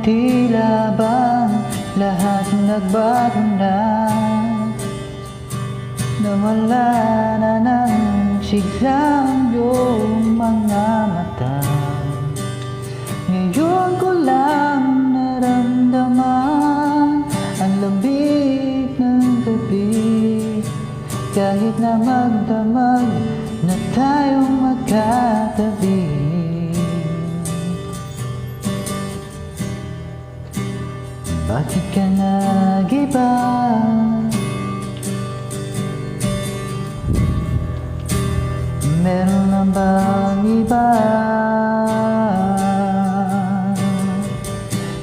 tila ba lahat nagbago na, nawala na ng siglang iyong mga mata. Ngayon ko lang naramdaman ang lamig ng gabi, kahit na magdamag na tayong magkatabi. Bakit ka nag-iba? Meron na bang iba?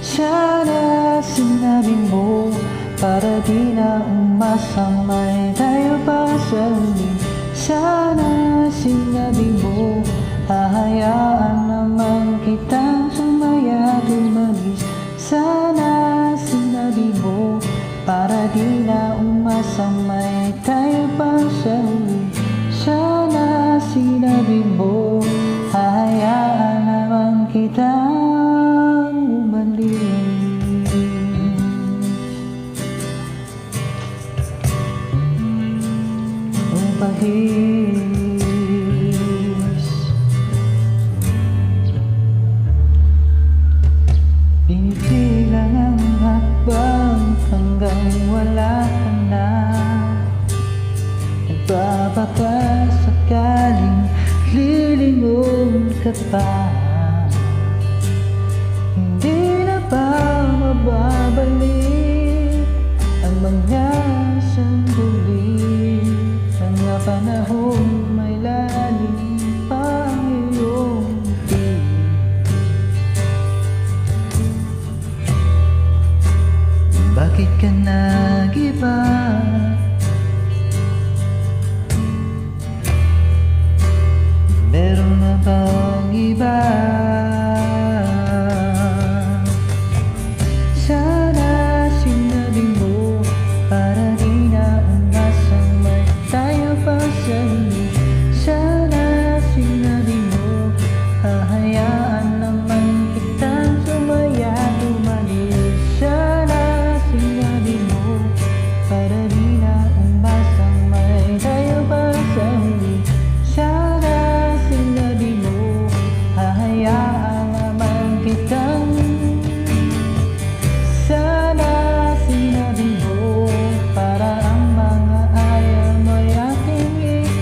Sana sinabi mo para di na umasamay tayo pa sa huli. Sana sinabi mo hahayaan naman kitang sumaya tumalis. Sana sinabi mo para di na umasamay tayo pa sa huli. Sana sinabi mo hahayaan naman kitang umalis. Bahis, pinipilang ang hakbang hanggang wala ka na. Nagbabaka sakaling lilingon ka pa. Hindi na ba mababalik ang mga sandali, mga panahon may lalim pa ang iyong ngiti. Bakit ka nag-iba? Meron na bang iba? Sana sinabi mo para di na umasamay tayo pa sa huli. Sana sinabi mo hahayaan naman kitang sumaya tumalis. Sana sinabi mo para di na umasamay tayo pa sa huli. Sana sinabi mo hahayaan naman kitang. Sana sinabi mo para ang mga ayaw mo'y aking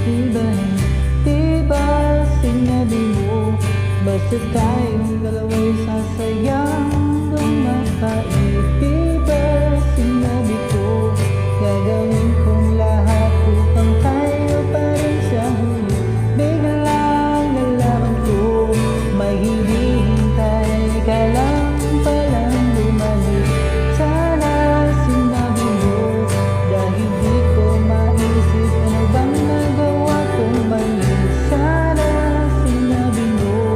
iibahin. Di ba sinabi mo basta tayong dalawa'y sasayang lumapait? Di ba sinabi ko gagawin kong lahat upang tayo pa rin sa huli? Biglang nalaman ko may hinihintay ka lang palang bumalik. Sana sinabi mo dahil di ko maisip ano bang nagawa kong mali. Sana sinabi mo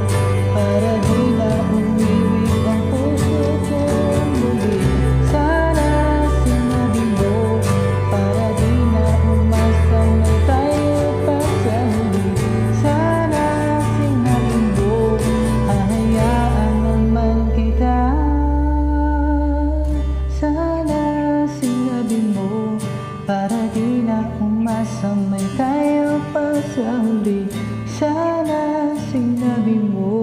para di na umiwit ang puso kong muli. Sana sinabi mo para di na umasamay tayo pa sa huli. Sana sinabi mo hahayaan naman kita. Sana sinabi mo para di na umasamay tayo pa sa huli. Sana sinabi mo